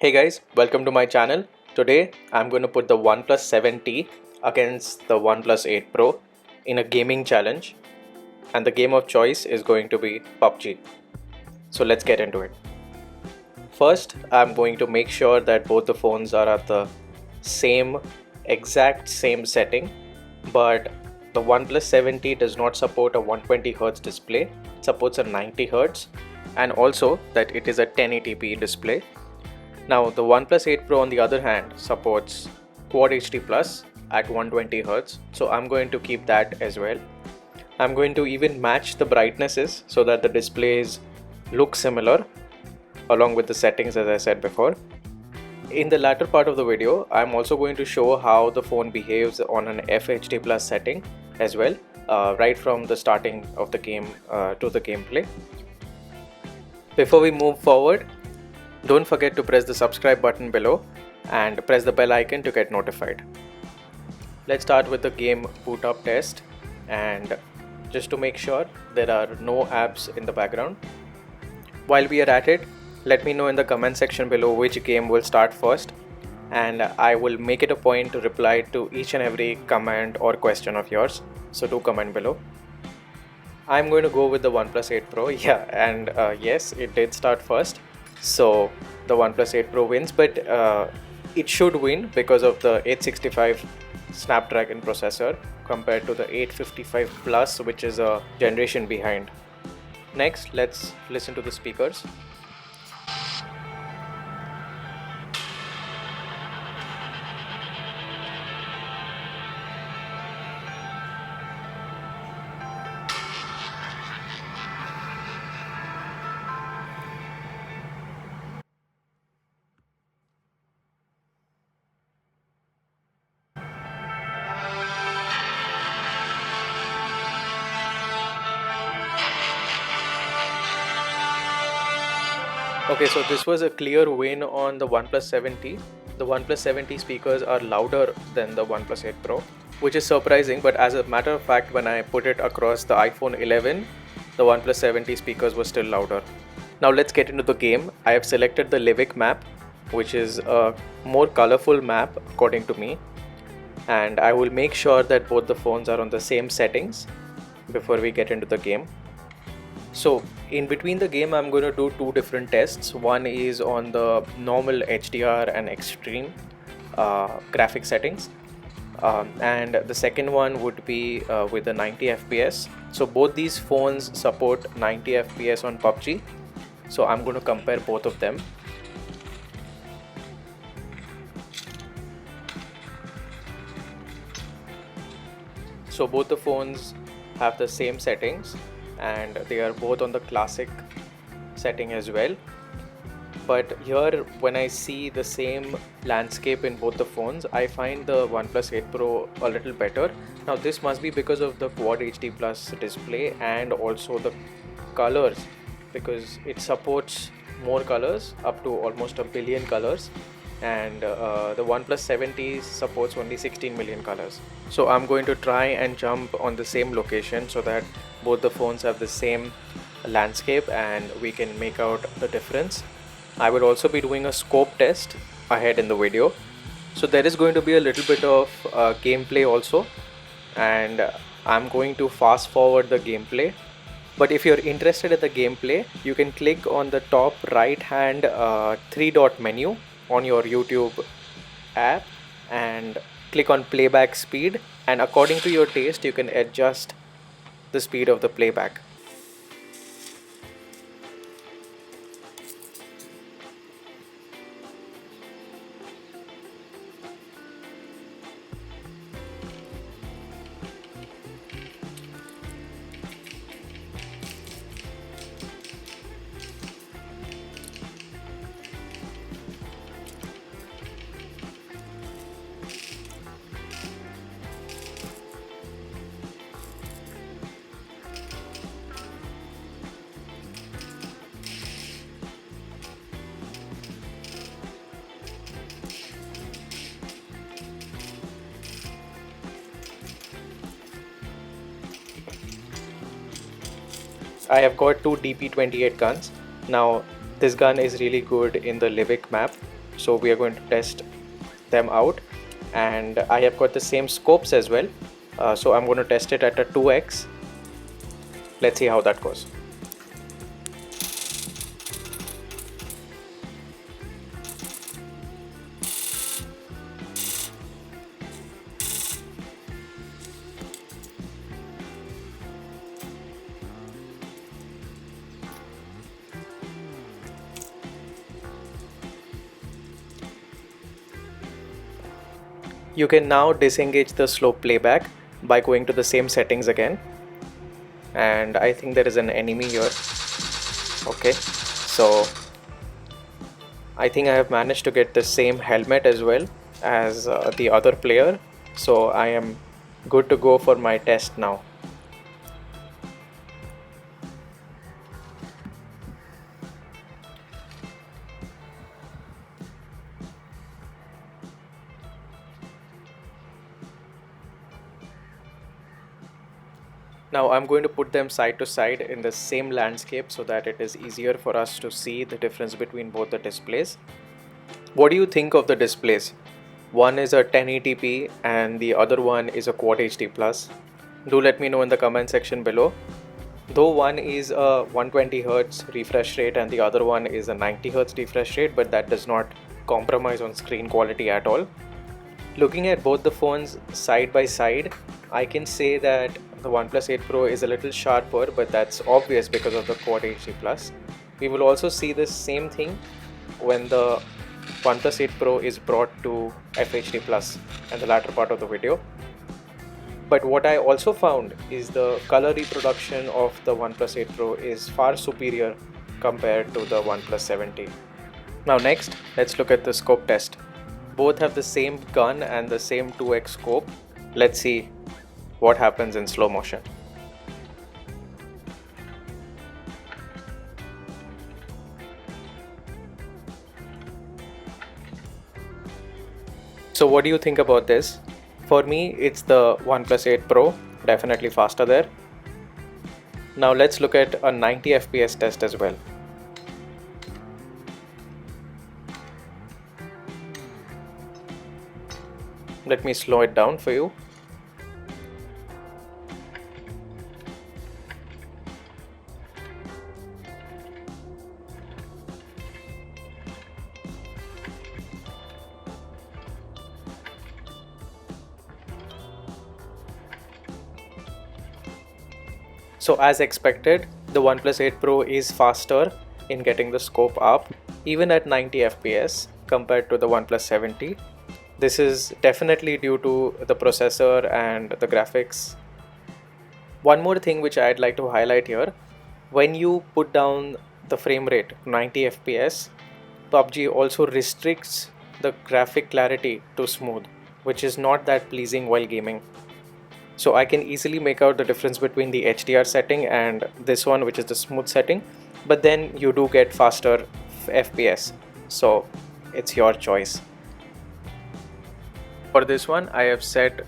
Hey guys, welcome to my channel. Today I'm going to put the Oneplus 7T against the Oneplus 8 Pro in a gaming challenge, and the game of choice is going to be PubG. So let's get into it. First, I'm going to make sure that both the phones are at the exact same setting, but the Oneplus 7T does not support a 120Hz display, it supports a 90Hz, and also that it is a 1080p display. Now the Oneplus 8 Pro on the other hand supports Quad HD Plus at 120Hz, so I'm going to keep that as well. I'm going to even match the brightnesses so that the displays look similar along with the settings as I said before. In the latter part of the video, I'm also going to show how the phone behaves on an FHD Plus setting as well, right from the starting of the game to the gameplay. Before we move forward, don't forget to press the subscribe button below and press the bell icon to get notified. Let's start with the game boot up test, and just to make sure there are no apps in the background. While we are at it, let me know in the comment section below which game will start first, and I will make it a point to reply to each and every comment or question of yours, so do comment below. I'm going to go with the OnePlus 8 Pro, and yes, it did start first. So the OnePlus 8 Pro wins, but it should win because of the 865 Snapdragon processor compared to the 855 Plus, which is a generation behind. Next, let's listen to the speakers. Okay, so this was a clear win on the OnePlus 7T. The OnePlus 7T speakers are louder than the OnePlus 8 Pro, which is surprising, but as a matter of fact, when I put it across the iPhone 11, the OnePlus 7T speakers were still louder. Now let's get into the game. I have selected the Livic map, which is a more colorful map according to me, and I will make sure that both the phones are on the same settings before we get into the game. So in between the game, I'm going to do two different tests. One is on the normal HDR and extreme graphic settings, and the second one would be with the 90 FPS. So both these phones support 90 FPS on PUBG, so I'm going to compare both of them. So both the phones have the same settings, and they are both on the classic setting as well. But here, when I see the same landscape in both the phones, I find the OnePlus 8 Pro a little better. Now this must be because of the Quad HD Plus display and also the colors, because it supports more colors, up to almost a billion colors, and the OnePlus 7T supports only 16 million colors. So I'm going to try and jump on the same location so that both the phones have the same landscape and we can make out the difference. I will also be doing a scope test ahead in the video, so there is going to be a little bit of gameplay also, and I'm going to fast forward the gameplay. But if you're interested in the gameplay, you can click on the top right hand 3-dot menu on your YouTube app and click on playback speed, and according to your taste you can adjust the speed of the playback. I have got two DP28 guns. Now this gun is really good in the Livic map, So we are going to test them out, and I have got the same scopes as well. So I'm going to test it at a 2x. Let's see how that goes. You can now disengage the slope playback by going to the same settings again, and I think there is an enemy here. Okay, so I think I have managed to get the same helmet as well as the other player, so I am good to go for my test now. Now I'm going to put them side to side in the same landscape so that it is easier for us to see the difference between both the displays. What do you think of the displays? One is a 1080p and the other one is a Quad HD Plus. Do let me know in the comment section below. Though one is a 120Hz refresh rate and the other one is a 90Hz refresh rate, but that does not compromise on screen quality at all. Looking at both the phones side by side, I can say that the OnePlus 8 Pro is a little sharper, but that's obvious because of the Quad HD Plus. We will also see the same thing when the OnePlus 8 Pro is brought to FHD Plus in the latter part of the video. But what I also found is the color reproduction of the OnePlus 8 Pro is far superior compared to the OnePlus 7T. Now next, let's look at the scope test. Both have the same gun and the same 2x scope. Let's see what happens in slow motion. So what do you think about this? For me, it's the OnePlus 8 Pro, definitely faster there. Now let's look at a 90 FPS test as well. Let me slow it down for you. So as expected, the OnePlus 8 Pro is faster in getting the scope up, even at 90 FPS compared to the OnePlus 7T. This is definitely due to the processor and the graphics. One more thing which I'd like to highlight here, when you put down the frame rate to 90 FPS, PubG also restricts the graphic clarity to smooth, which is not that pleasing while gaming. So I can easily make out the difference between the HDR setting and this one, which is the smooth setting, but then you do get faster FPS, so it's your choice. For this one, I have set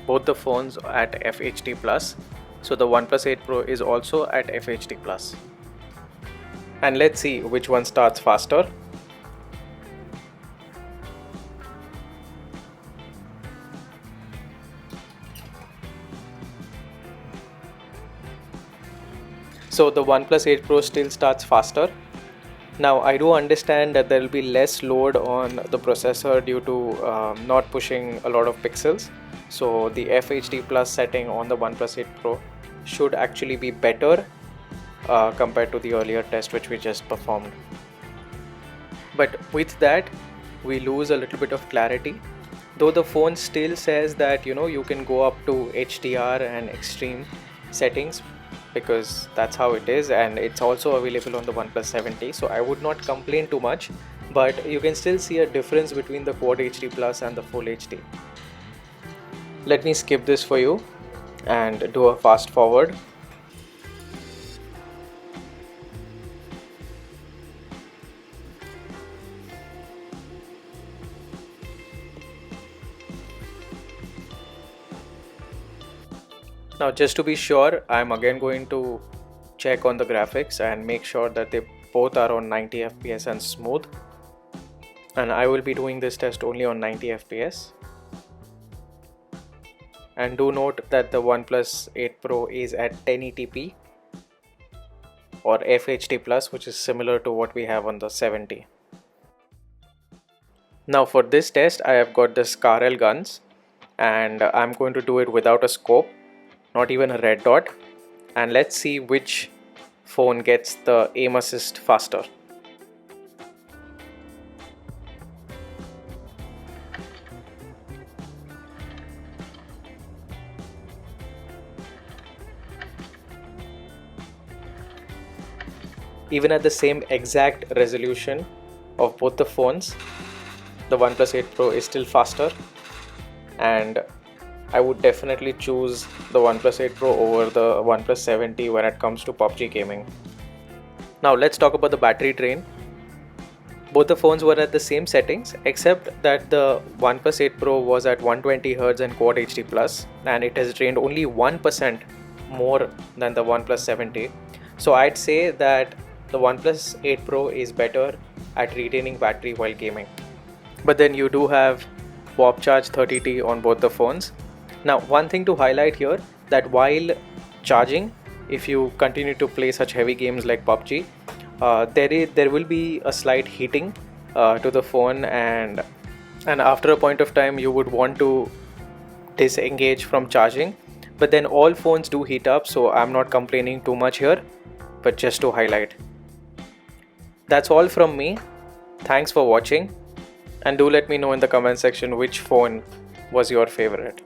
both the phones at FHD Plus, so the OnePlus 8 Pro is also at FHD Plus. And let's see which one starts faster. So the OnePlus 8 Pro still starts faster. Now I do understand that there will be less load on the processor due to not pushing a lot of pixels. So the FHD Plus setting on the OnePlus 8 Pro should actually be better compared to the earlier test which we just performed. But with that, we lose a little bit of clarity. Though the phone still says that you can go up to HDR and extreme settings, because that's how it is, and it's also available on the OnePlus 7T, so I would not complain too much, but you can still see a difference between the Quad HD Plus and the Full HD. Let me skip this for you and do a fast forward. Now just to be sure, I'm again going to check on the graphics and make sure that they both are on 90 FPS and smooth. and I will be doing this test only on 90 fps. And do note that the OnePlus 8 Pro is at 1080p or FHD plus, which is similar to what we have on the 70. Now for this test I have got the Scarel guns, and I'm going to do it without a scope, not even a red dot, and let's see which phone gets the aim assist faster. Even at the same exact resolution of both the phones, the OnePlus 8 Pro is still faster, and I would definitely choose the OnePlus 8 Pro over the OnePlus 70 when it comes to PubG gaming. Now let's talk about the battery drain. Both the phones were at the same settings, except that the OnePlus 8 Pro was at 120Hz and Quad HD Plus, and it has drained only 1% more than the OnePlus 70. So I'd say that the OnePlus 8 Pro is better at retaining battery while gaming. But then you do have Pop Charge 30T on both the phones. Now one thing to highlight here, that while charging, if you continue to play such heavy games like PUBG, there will be a slight heating to the phone, and after a point of time you would want to disengage from charging. But then all phones do heat up, so I'm not complaining too much here, but just to highlight. That's all from me. Thanks for watching, and do let me know in the comment section which phone was your favorite.